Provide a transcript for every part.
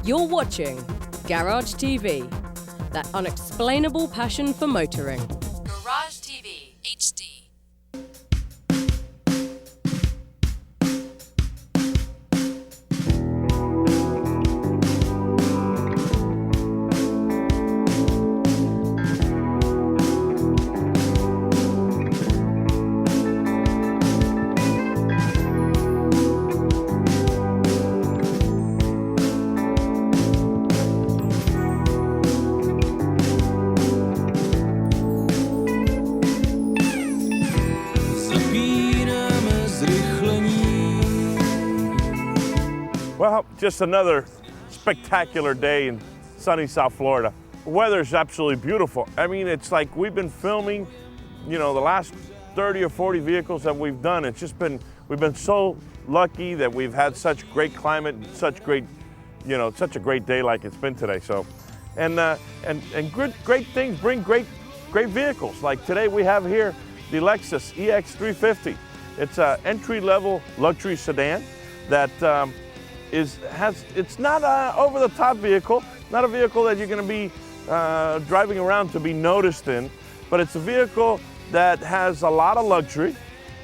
You're watching Garage TV, that unexplainable passion for motoring. Garage TV HD. Well, just another spectacular day in sunny South Florida. The weather's absolutely beautiful. I mean, it's like we've been filming, the last 30 or 40 vehicles that we've done. It's just been, we've been so lucky that we've had such great climate, and such great, such a great day like it's been today. So, and great things bring great vehicles. Like today we have here the Lexus EX350. It's an entry-level luxury sedan that it's not an over-the-top vehicle, not a vehicle that you're going to be driving around to be noticed in, but it's a vehicle that has a lot of luxury.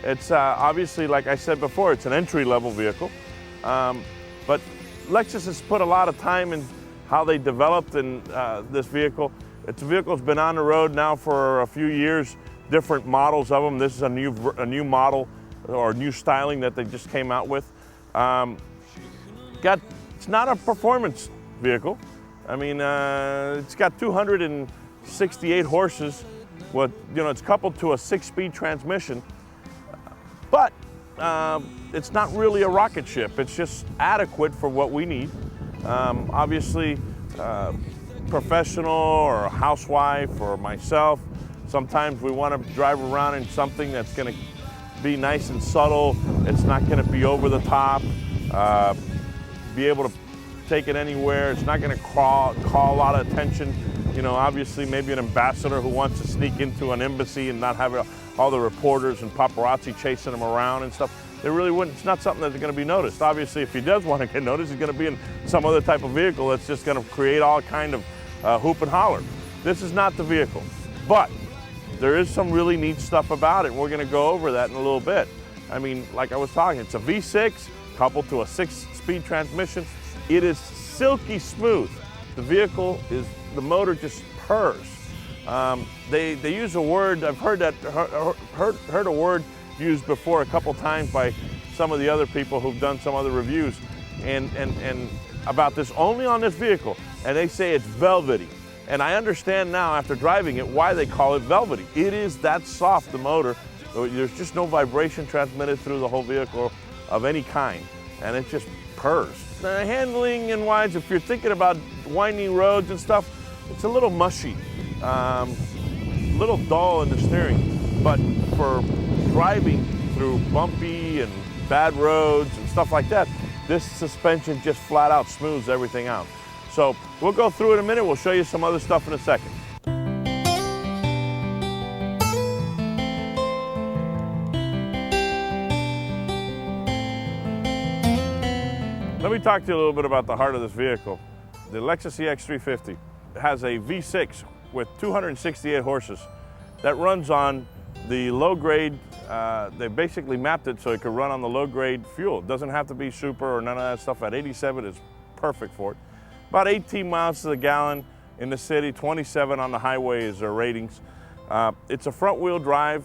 It's obviously, like I said before, it's an entry-level vehicle, but Lexus has put a lot of time in how they developed this vehicle. It's a vehicle that's been on the road now for a few years, different models of them. This is a new model or new styling that they just came out with. It's not a performance vehicle. I mean, it's got 268 horses. It's coupled to a 6-speed transmission, but it's not really a rocket ship. It's just adequate for what we need. Obviously, professional or a housewife or myself, sometimes we want to drive around in something that's going to be nice and subtle. It's not going to be over the top. Be able to take it anywhere. It's not going to call a lot of attention. Obviously maybe an ambassador who wants to sneak into an embassy and not have all the reporters and paparazzi chasing him around and stuff. They really wouldn't. It's not something that's going to be noticed. Obviously, if he does want to get noticed, he's going to be in some other type of vehicle that's just going to create all kind of hoop and holler. This is not the vehicle, but there is some really neat stuff about it. We're going to go over that in a little bit. I mean, like I was talking, it's a V6 coupled to a 6-speed transmission. It is silky smooth. The motor just purrs. They use a word, I've heard a word used before a couple times by some of the other people who've done some other reviews and about this, only on this vehicle, and they say it's velvety. And I understand now after driving it why they call it velvety. It is that soft, the motor. There's just no vibration transmitted through the whole vehicle of any kind, and it just purrs. The handling and wise, if you're thinking about winding roads and stuff, it's a little mushy, a little dull in the steering, but for driving through bumpy and bad roads and stuff like that, this suspension just flat out smooths everything out. So we'll go through it in a minute. We'll show you some other stuff in a second. Let me talk to you a little bit about the heart of this vehicle. The Lexus EX350 has a V6 with 268 horses that runs on the low grade. They basically mapped it so it could run on the low grade fuel. It doesn't have to be super or none of that stuff. At 87 is perfect for it. About 18 miles to the gallon in the city, 27 on the highway is their ratings. It's a front wheel drive.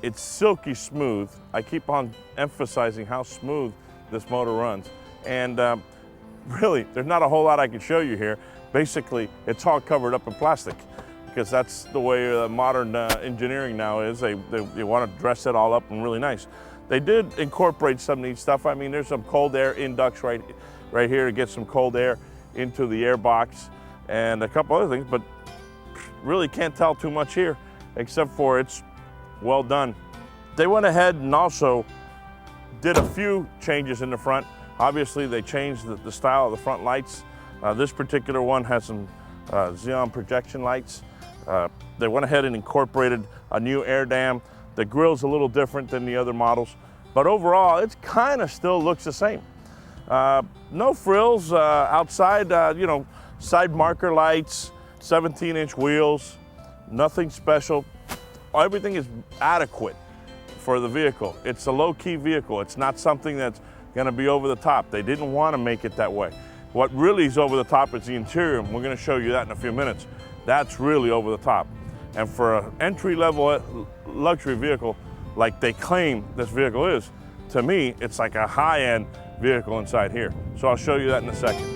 It's silky smooth. I keep on emphasizing how smooth this motor runs. And really, there's not a whole lot I can show you here. Basically, it's all covered up in plastic because that's the way modern engineering now is. They want to dress it all up and really nice. They did incorporate some neat stuff. I mean, there's some cold air inducts right here to get some cold air into the air box and a couple other things, but really can't tell too much here except for it's well done. They went ahead and also did a few changes in the front. Obviously, they changed the style of the front lights. This particular one has some xenon projection lights. They went ahead and incorporated a new air dam. The grill's a little different than the other models, but overall, it kind of still looks the same. No frills outside, side marker lights, 17-inch wheels, nothing special. Everything is adequate for the vehicle. It's a low-key vehicle. It's not something that's gonna be over the top. They didn't want to make it that way. What really is over the top is the interior, and we're gonna show you that in a few minutes. That's really over the top. And for an entry-level luxury vehicle, like they claim this vehicle is, to me, it's like a high-end vehicle inside here. So I'll show you that in a second.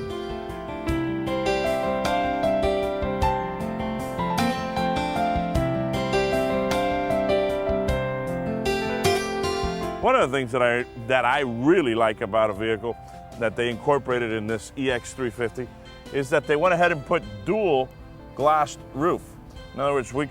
One of the things that I really like about a vehicle that they incorporated in this EX350 is that they went ahead and put dual glassed roof. In other words, you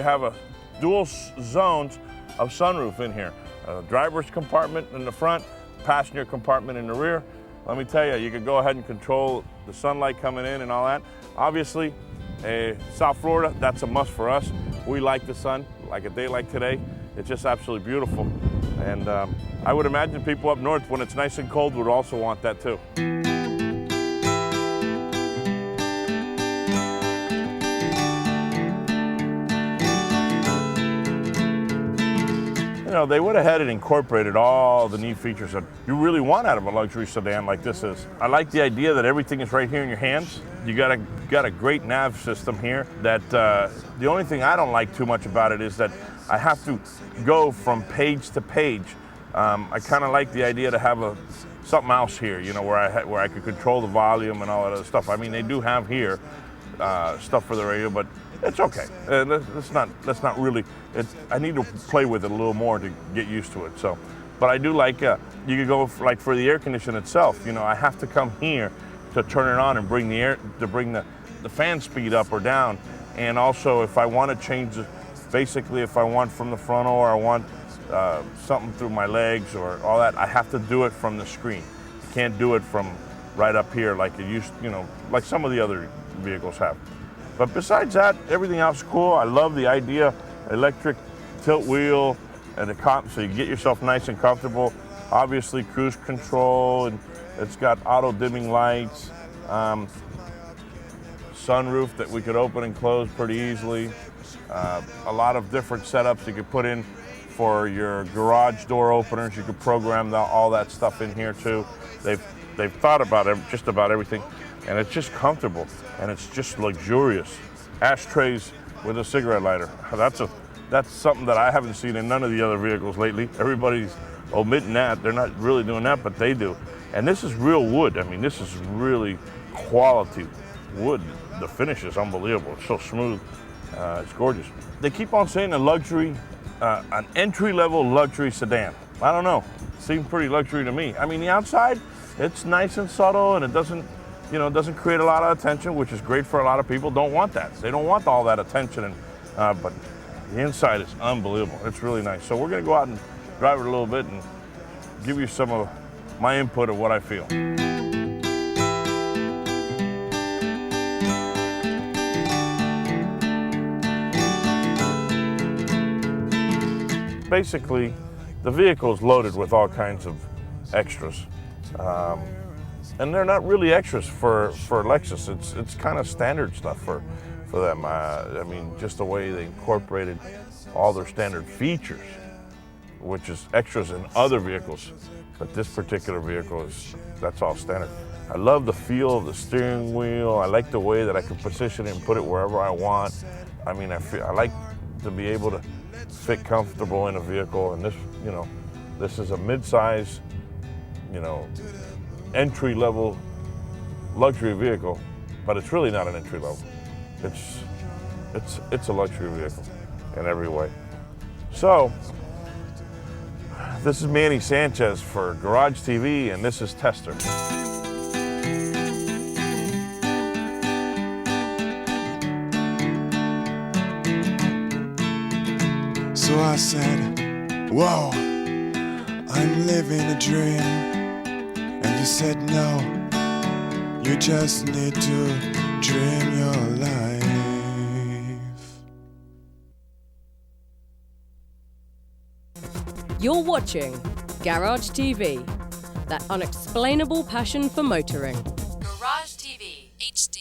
have a dual zones of sunroof in here. A driver's compartment in the front, passenger compartment in the rear. Let me tell you, you can go ahead and control the sunlight coming in and all that. Obviously, South Florida, that's a must for us. We like the sun, like a day like today. It's just absolutely beautiful. And I would imagine people up north, when it's nice and cold, would also want that too. They went ahead and incorporated all the neat features that you really want out of a luxury sedan like this is. I like the idea that everything is right here in your hands. You got a great nav system here. That the only thing I don't like too much about it is that I have to go from page to page. I kind of like the idea to have something else here, where I could control the volume and all that other stuff. I mean, they do have here stuff for the radio, but it's okay. That's not really. I need to play with it a little more to get used to it. So, but I do like. You could go for the air condition itself. I have to come here to turn it on and bring the fan speed up or down. And also, if I want to change basically if I want from the frontal or I want something through my legs or all that, I have to do it from the screen. You can't do it from right up here like it used, like some of the other vehicles have. But besides that, everything else is cool. I love the idea, electric tilt wheel, and so you get yourself nice and comfortable. Obviously cruise control, and it's got auto dimming lights, sunroof that we could open and close pretty easily. A lot of different setups you could put in for your garage door openers. You could program all that stuff in here too. They've thought about just about everything. And it's just comfortable, and it's just luxurious. Ashtrays with a cigarette lighter. That's something that I haven't seen in none of the other vehicles lately. Everybody's omitting that. They're not really doing that, but they do. And this is real wood. I mean, this is really quality wood. The finish is unbelievable. It's so smooth. It's gorgeous. They keep on saying an entry-level luxury sedan. I don't know. Seems pretty luxury to me. I mean, the outside, it's nice and subtle, and it doesn't create a lot of attention, which is great for a lot of people. Don't want that. They don't want all that attention, but the inside is unbelievable. It's really nice. So we're gonna go out and drive it a little bit and give you some of my input of what I feel. Basically, the vehicle is loaded with all kinds of extras. And they're not really extras for Lexus. It's kind of standard stuff for them. I mean, just the way they incorporated all their standard features, which is extras in other vehicles. But this particular vehicle that's all standard. I love the feel of the steering wheel. I like the way that I can position it and put it wherever I want. I mean, I like to be able to fit comfortable in a vehicle. And this is a mid-size, entry-level luxury vehicle, but it's really not an entry level. It's a luxury vehicle in every way. So this is Manny Sanchez for Garage TV, and this is Tester. So I said, whoa, I'm living a dream. And you said no, you just need to dream your life. You're watching Garage TV, that unexplainable passion for motoring. Garage TV HD.